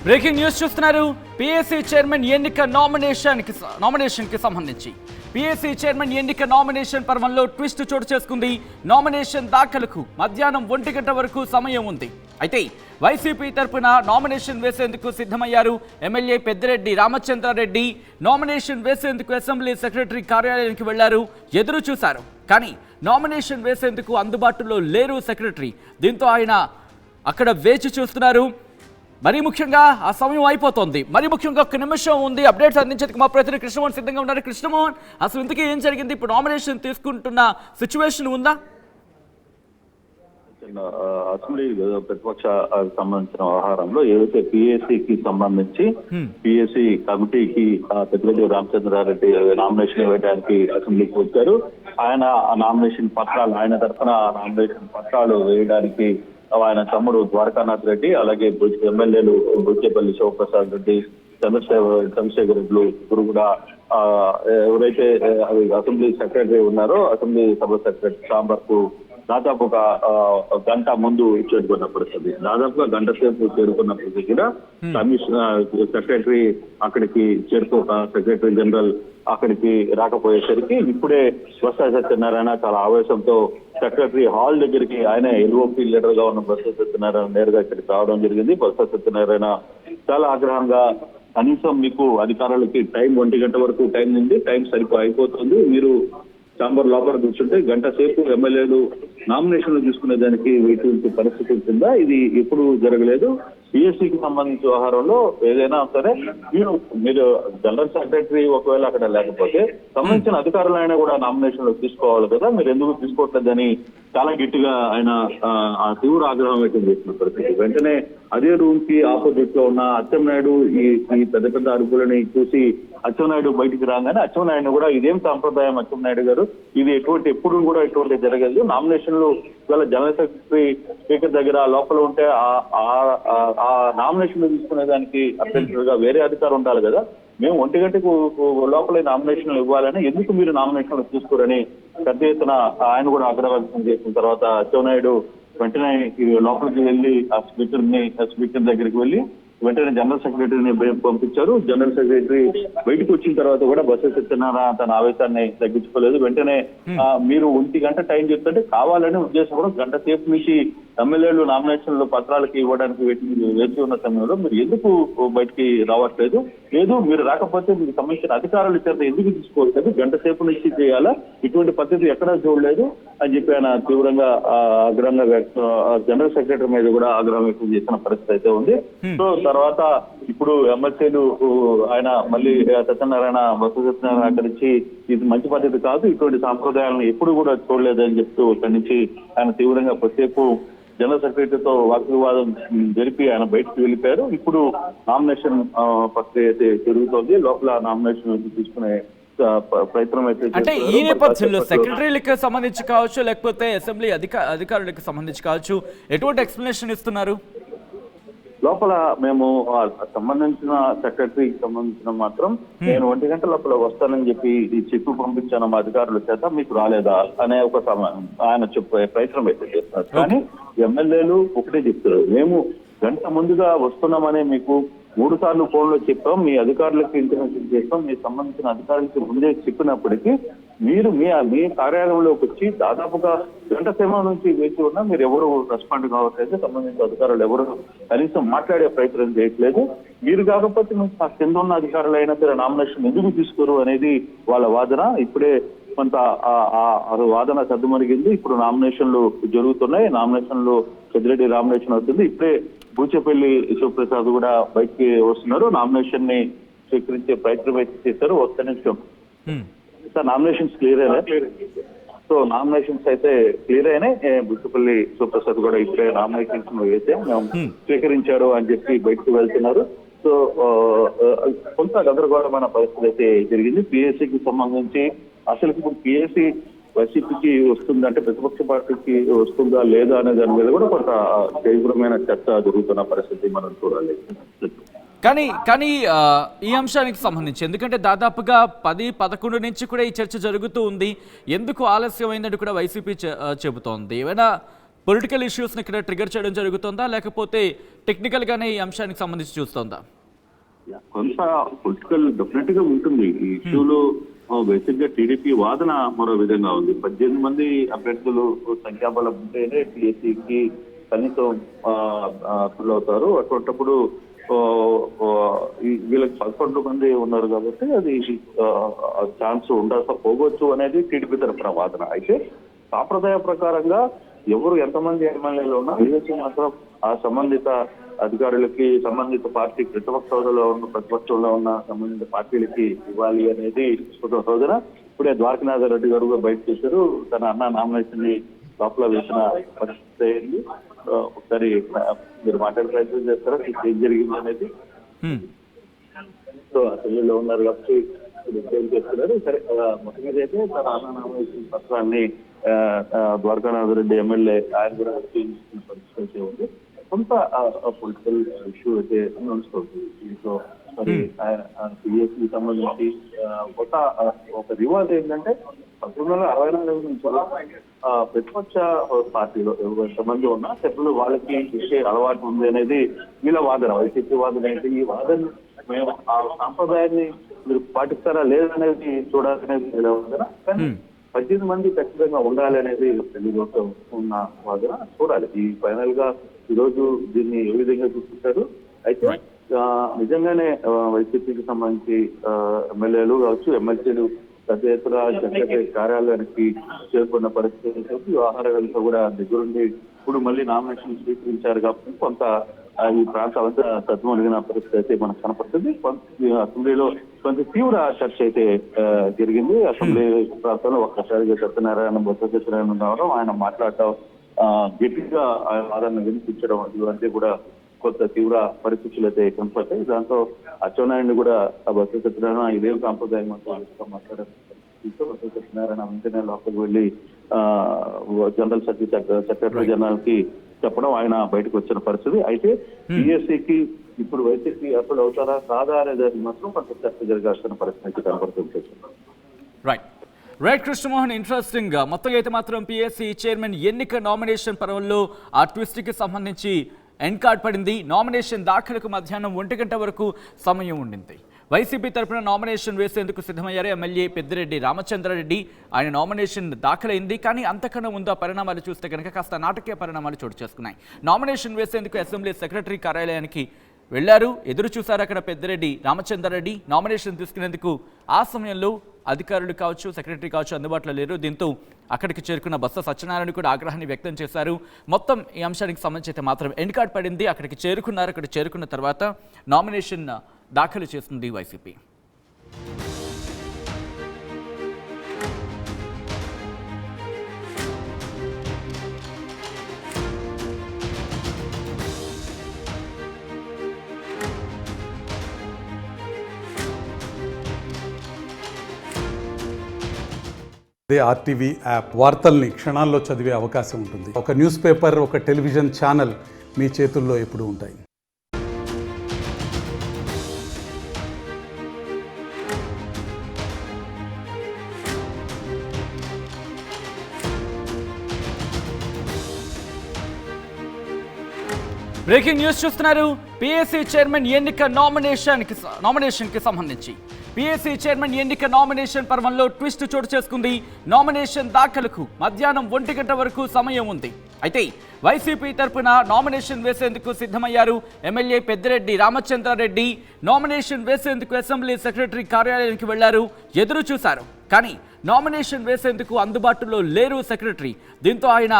Breaking news చూస్తున్నారు. PSC chairman ఎన్నిక nomination కి సంబంధించి పిఎస్సి చైర్మన్ ఎన్నిక నామినేషన్ పర్వంలో ట్విస్ట్ చోటు చేసుకుంది. నామినేషన్ దాఖలకు మధ్యాహ్నం 1 గంట వరకు సమయం ఉంది. అయితే వైసీపీ తరపున నామినేషన్ వేసేందుకు సిద్ధమయ్యారు. ఎమ్మెల్యే పెద్దిరెడ్డి రామచంద్రారెడ్డి నామినేషన్ వేసేందుకు అసెంబ్లీ సెక్రటరీ కార్యాలయానికి వెళ్లారు. ఎదురు చూశారు, కానీ నామినేషన్ వేసేందుకు అందుబాటులో లేరు సెక్రటరీ. దీంతో ఆయన అక్కడ వేచి చూస్తున్నారు. మరీ ముఖ్యంగా ఆ సమయం అయిపోతుంది. మరీ ముఖ్యంగా 1 నిమిషం ఉంది. అప్డేట్స్ అందించేందుకు మా ప్రతినిధి కృష్ణమోహన్ సిద్ధంగా ఉన్నారు. కృష్ణమోహన్, అసలు ఇంతకీ ఏం జరిగింది? ఇప్పుడు నామినేషన్ తీసుకుంటున్న సిచ్యువేషన్ ఉందా? అసెంబ్లీ ప్రతిపక్ష సంబంధించిన వ్యవహారంలో ఏదైతే పిఎస్సికి సంబంధించి పిఎస్సి కమిటీకి పెద్దిరెడ్డి రామచంద్రారెడ్డి నామినేషన్ వేయడానికి అసెంబ్లీకి వచ్చారు. ఆయన నామినేషన్ పత్రాలు, ఆయన తరఫున నామినేషన్ పత్రాలు వేయడానికి ఆయన తమ్ముడు ద్వారకానాథ్ రెడ్డి, అలాగే ఎమ్మెల్యేలు బుచ్చేపల్లి శివప్రసాద్ రెడ్డి, చంద్రశేఖర్ రెడ్డి ఇద్దరు కూడా ఎవరైతే అసెంబ్లీ సెక్రటరీ ఉన్నారో అసెంబ్లీ సభ సెక్రటరీ ఛాంబర్ కు దాదాపుగా గంట ముందు చేరుకున్న పరిస్థితి. దాదాపుగా గంట సేపు చేరుకున్నప్పటికీ కూడా కమిషనర్ సెక్రటరీ అక్కడికి సెక్రటరీ జనరల్ అక్కడికి రాకపోయేసరికి ఇప్పుడే బొత్స సత్యనారాయణ చాలా ఆవేశంతో సెక్రటరీ హాల్ దగ్గరికి, ఆయన ఎల్ఓపీ లీడర్ గా ఉన్న బొత్స సత్యనారాయణ నేరుగా ఇక్కడికి రావడం జరిగింది. బొత్స సత్యనారాయణ చాలా ఆగ్రహంగా, కనీసం మీకు అధికారులకి టైం 1 గంట వరకు టైం ఉంది, టైం అయిపోతుంది, మీరు ఛాంబర్ లోపల కూర్చుంటే గంట సేపు ఎమ్మెల్యేలు నామినేషన్లు తీసుకునే దానికి వీటి పరిస్థితి ఉంటుందా? ఇది ఎప్పుడు జరగలేదు. పిఎస్సికి సంబంధించిన వ్యవహారంలో ఏదైనా సరే మీరు జనరల్ సెక్రటరీ ఒకవేళ అక్కడ లేకపోతే సంబంధించిన అధికారులైనా కూడా నామినేషన్లు తీసుకోవాలి కదా, మీరు ఎందుకు తీసుకోవట్లేదని చాలా గట్టిగా ఆయన తీవ్ర ఆగ్రహం వ్యక్తం చేసిన పరిస్థితి. వెంటనే అదే రూమ్ కి ఆపోజిట్ లో ఉన్న అచ్చెన్నాయుడు ఈ పెద్ద పెద్ద అరుపులని చూసి అచ్చెన్నాయుడు బయటికి రాగానే అచ్చెన్నాయుడు కూడా ఇదేం సాంప్రదాయం అచ్చెన్నాయుడు గారు, ఇది ఎప్పుడు కూడా ఎటువంటి జరగదు, నామినేషన్లు ఇవాళ జనరల్ సెక్రటరీ స్పీకర్ దగ్గర లోపల ఉంటే ఆ నామినేషన్లు తీసుకునే దానికి అభ్యర్థులుగా వేరే అధికారం ఉండాలి కదా, మేము 1 గంటకు లోపల నామినేషన్లు ఇవ్వాలని ఎందుకు మీరు నామినేషన్లు తీసుకోరని పెద్ద ఎత్తున ఆయన కూడా ఆగ్రహం చేసిన తర్వాత అచ్చెన్నాయుడు వెంటనే లోపలికి వెళ్ళి ఆ స్పీకర్ దగ్గరికి వెళ్ళి వెంటనే జనరల్ సెక్రటరీని పంపించారు. జనరల్ సెక్రటరీ బయటకు వచ్చిన తర్వాత కూడా బొత్స సత్యనారాయణ తన ఆవేశాన్ని తగ్గించుకోలేదు. వెంటనే మీరు 1 గంట టైం చెప్తుంటే కావాలనే ఉద్దేశం కూడా గంట సేపు నుంచి ఎమ్మెల్యేలు నామినేషన్లు పత్రాలకి ఇవ్వడానికి వేచి ఉన్న సమయంలో మీరు ఎందుకు బయటికి రావట్లేదు, లేదు మీరు రాకపోతే మీకు సంబంధించిన అధికారులు చేత ఎందుకు తీసుకోవట్లేదు, గంట సేపు నుంచి చేయాలా, ఇటువంటి పద్ధతి ఎక్కడా చూడలేదు అని చెప్పి ఆయన తీవ్రంగా ఆగ్రహంగా జనరల్ సెక్రటరీ మీద కూడా ఆగ్రహం వ్యక్తం చేసిన పరిస్థితి అయితే ఉంది. సో తర్వాత ఇప్పుడు ఎమ్మెల్సీలు ఆయన మళ్ళీ సత్యనారాయణ బొత్స సత్యనారాయణ అక్కడి నుంచి ఇది మంచి పద్ధతి కాదు, ఇటువంటి సాంప్రదాయాలను ఎప్పుడు కూడా చూడలేదని చెప్తూ అక్కడి నుంచి ఆయన తీవ్రంగా కొద్దిసేపు జనరల్ సెక్రటరీతో వాగ్వివాదం జరిపి ఆయన బయటకు వెళ్ళిపోయారు. ఇప్పుడు నామినేషన్ ప్రక్రియ అయితే జరుగుతోంది. లోపల నామినేషన్ తీసుకునే ప్రయత్నం అయితే. అంటే ఈ నేపథ్యంలో సెక్రటరీలకు సంబంధించి కావచ్చు, లేకపోతే అసెంబ్లీ అధికారులకు సంబంధించి కావచ్చు, ఎటువంటి ఎక్స్ప్లెనేషన్ ఇస్తున్నారు? లోపల మేము సంబంధించిన సెక్రటరీకి సంబంధించిన మాత్రం నేను 1 గంట లోపల వస్తానని చెప్పి పంపించాను మా అధికారుల చేత, మీకు రాలేదా అనే ఒక ఆయన చెప్పే ప్రయత్నం అయితే చేస్తున్నారు. కానీ ఎమ్మెల్యేలు ఒకటే చెప్తారు, మేము గంట ముందుగా వస్తున్నామని మీకు 3 సార్లు ఫోన్లో చెప్పాం, మీ అధికారులకు ఇంటిమేషన్ చేస్తాం, మీ సంబంధించిన అధికారులకి ముందే చెప్పినప్పటికీ మీరు మీ కార్యాలయంలోకి వచ్చి దాదాపుగా గంట సమయం నుంచి వేచి ఉన్నా మీరు ఎవరు రెస్పాండ్ కావట్లేదు, సంబంధించిన అధికారులు ఎవరు కనీసం మాట్లాడే ప్రయత్నం చేయట్లేదు, మీరు కాకపోతే మీకు కింద ఉన్న అధికారులు అయినా సరే నామినేషన్ ఎందుకు తీసుకోరు అనేది వాళ్ళ వాదన. ఇప్పుడే కొంత వాదన సద్దుమరిగింది. ఇప్పుడు నామినేషన్లు జరుగుతున్నాయి. నామినేషన్లు పెద్దిరెడ్డి నామినేషన్ అవుతుంది. ఇప్పుడే బూచేపల్లి శివప్రసాద్ కూడా బయటికి వస్తున్నారు. నామినేషన్ ని స్వీకరించే ప్రయత్నం అయితే చేశారు. 1 నిమిషం సార్, నామినేషన్స్ క్లియర్ అయినాయి. సో నామినేషన్స్ అయితే క్లియర్ అయినాయి. బూచేపల్లి శివప్రసాద్ కూడా ఇప్పుడే నామినేషన్స్ వేస్తే మేము స్వీకరించారు అని చెప్పి బయటకు వెళ్తున్నారు. సో కొంత గందరగోళమైన పరిస్థితి అయితే జరిగింది. పిఎస్సికి సంబంధించి అసలు ఇప్పుడు పిఎస్సి వైసీపీకి వస్తుందంటే ప్రతిపక్ష పార్టీకి వస్తుందా లేదా అనే దాని మీద కూడా కొంత తీవ్రమైన చర్చ జరుగుతున్న పరిస్థితి మనం చూడాలి. కానీ ఈ అంశానికి సంబంధించి ఎందుకంటే దాదాపుగా 10-11 నుంచి కూడా ఈ చర్చ జరుగుతూ ఉంది. ఎందుకు ఆలస్యమైనట్టు కూడా వైసీపీ చెబుతోంది. ఏమైనా పొలిటికల్ ఇష్యూస్ని ఇక్కడ ట్రిగర్ చేయడం జరుగుతుందా, లేకపోతే టెక్నికల్గానే ఈ అంశానికి సంబంధించి చూస్తుందా? కొంత పొలిటికల్ డెఫినెట్ గా ఉంటుంది ఈ ఇష్యూలో. బేసిక్ గా టీడీపీ వాదన మరో విధంగా ఉంది. 18 మంది అభ్యర్థులు సంఖ్యాబలం ఉంటేనే టీఎస్సీకి కనీసం ఫిల్ అవుతారు. అటువంటిప్పుడు వీళ్ళకి 11 మంది ఉన్నారు కాబట్టి అది ఛాన్స్ ఉండకపోవచ్చు అనేది టీడీపీ తరఫున వాదన. అయితే సాంప్రదాయ ప్రకారంగా ఎవరు ఎంతమంది ఎమ్మెల్యేలు ఉన్నా వీళ్ళకి మాత్రం ఆ సంబంధిత అధికారులకి, సంబంధిత పార్టీ ప్రతిపక్షంలో ఉన్న సంబంధిత పార్టీలకి ఇవ్వాలి అనేది ఒక రోజున ఇప్పుడే ద్వారకనాథ్ రెడ్డి గారు బయట చేశారు. తన అన్న నామినేషన్ ని లోపల వేసిన పరిస్థితి అయింది. ఒకసారి మీరు మాట్లాడే ప్రయత్నం చేస్తారా ఏం జరిగింది అనేది? సో అసెంబ్లీలో ఉన్నారు కాబట్టి ఏం చేస్తున్నారు. సరే, మొత్తం మీద అయితే తన అన్న నామినేషన్ పత్రాన్ని ద్వారకానాథ్ రెడ్డి ఎమ్మెల్యే ఆయన కూడా పరిస్థితి ఉంది. కొంత పొలిటికల్ ఇష్యూ అయితే నడుస్తుంది. దీంతో మరి పిఎస్కి సంబంధించి ఒక రివాజ్ ఏంటంటే 1964 నుంచి ప్రతిపక్ష పార్టీలో ఎంతమంది ఉన్నా సభ్యులు వాళ్ళకి ఇచ్చే అలవాటు ఉంది అనేది వీళ్ళ వాదన, వైసీపీ వాదన. అయితే ఈ వాదన మేము ఆ సాంప్రదాయాన్ని మీరు పాటిస్తారా లేదనేది చూడాలనేది వీళ్ళ వాదన. కానీ 18 మంది ఖచ్చితంగా ఉండాలి అనేది తెలుగుతో ఉన్న వాదన. చూడాలి ఈ ఫైనల్ గా ఈ రోజు దీన్ని ఏ విధంగా చూస్తుంటారు. అయితే నిజంగానే వైసీపీకి సంబంధించి ఎమ్మెల్యేలు కావచ్చు, ఎమ్మెల్సీలు పెద్ద ఎత్తున సెక్రటరీ కార్యాలయానికి చేరుకున్న పరిస్థితి, వ్యవహారాలతో కూడా దగ్గరుండి ఇప్పుడు మళ్ళీ నామినేషన్ స్వీకరించారు కాబట్టి కొంత ఈ ప్రాంతం అంతా తత్వమలిగిన పరిస్థితి అయితే మనకు కనపడుతుంది. అసెంబ్లీలో కొంత తీవ్ర చర్చ అయితే జరిగింది. అసెంబ్లీ ప్రాంతంలో ఒక్కసారిగా బొత్స సత్యనారాయణ రావడం, ఆయన మాట్లాడటం, గట్టిగా ఆయన వాదన వినిపించడం ఇవన్నీ కూడా కొంత తీవ్ర పరిస్థితులు అయితే కనపడతాయి. దాంతో అచ్చెన్నాయుడు కూడా బొత్స సత్యనారాయణ ఇదే సాంప్రదాయం మాట్లాడారు. బొత్స సత్యనారాయణ వెంటనే లోపలికి వెళ్లి జనరల్ సెక్రటరీ జనరల్ కి చెప్పడం, ఆయన బయటకు వచ్చిన పరిస్థితి. అయితే పిఎస్సీకి ఇప్పుడు వైసీపీ అసలు అవుతారా కాదా అనేది మాత్రం కొంత చర్చ జరగాల్సిన పరిస్థితి కనపడుతుంది. రైట్ కృష్ణమోహన్, ఇంట్రెస్టింగ్ గా మొత్తంగా అయితే మాత్రం పిఎస్సీ చైర్మన్ ఎన్నిక నామినేషన్ పర్వంలో ఆ ట్విస్ట్ కి సంబంధించి ఎండ్ కార్డ్ పడింది. నామినేషన్ దాఖలకు మధ్యాహ్నం 1 గంట వరకు సమయం ఉండింది. వైసీపీ తరఫున నామినేషన్ వేసేందుకు సిద్ధమయ్యారు ఎమ్మెల్యే పెద్దిరెడ్డి రామచంద్రారెడ్డి. ఆయన నామినేషన్ దాఖలైంది. కానీ అంతకన్నా ముందు ఆ పరిణామాలు చూస్తే కనుక కాస్త నాటకీయ పరిణామాలు చోటు చేసుకున్నాయి. నామినేషన్ వేసేందుకు అసెంబ్లీ సెక్రటరీ కార్యాలయానికి వెళ్లారు. ఎదురు చూశారు అక్కడ పెద్దిరెడ్డి రామచంద్రారెడ్డి. నామినేషన్ తీసుకునేందుకు ఆ సమయంలో అధికారులు కావచ్చు, సెక్రటరీ కావచ్చు అందుబాటులో లేరు. దీంతో అక్కడికి చేరుకున్న బొత్స సత్యనారాయణ కూడా ఆగ్రహాన్ని వ్యక్తం చేశారు. మొత్తం ఈ అంశానికి సంబంధించి అయితే మాత్రం ఎండ్ కార్డ్ పడింది. అక్కడికి చేరుకున్నారు. అక్కడ చేరుకున్న తర్వాత నామినేషన్ దాఖలు చేస్తుంది వైసీపీ. అదే ఆర్టీవీ యాప్ వార్తల్ని క్షణాల్లో చదివే అవకాశం ఉంటుంది. ఒక న్యూస్ పేపర్, ఒక టెలివిజన్ ఛానల్ మీ చేతుల్లో ఎప్పుడూ ఉంటాయి. బ్రేకింగ్ న్యూస్ చూస్తున్నారు. పిఎస్సీ చైర్మన్ ఎన్నిక నామినేషన్ కి సంబంధించి పిఎస్సీ చైర్మన్ ఎన్నిక నామినేషన్ పర్వంలో ట్విస్ట్ చోటు చేసుకుంది. నామినేషన్ దాఖలకు మధ్యాహ్నం 1 గంట వరకు సమయం ఉంది. అయితే వైసీపీ తరపున నామినేషన్ వేసేందుకు సిద్ధమయ్యారు ఎమ్మెల్యే పెద్దిరెడ్డి రామచంద్రారెడ్డి. నామినేషన్ వేసేందుకు అసెంబ్లీ సెక్రటరీ కార్యాలయానికి వెళ్లారు. ఎదురు చూశారు. కానీ నామినేషన్ వేసేందుకు అందుబాటులో లేరు సెక్రటరీ. దీంతో ఆయన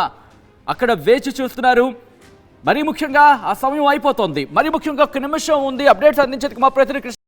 అక్కడ వేచి చూస్తున్నారు. మరీ ముఖ్యంగా ఆ సమయం అయిపోతుంది. మరీ ముఖ్యంగా 1 నిమిషం ఉంది. అప్డేట్స్ అందించేందుకు మా ప్రతినిధి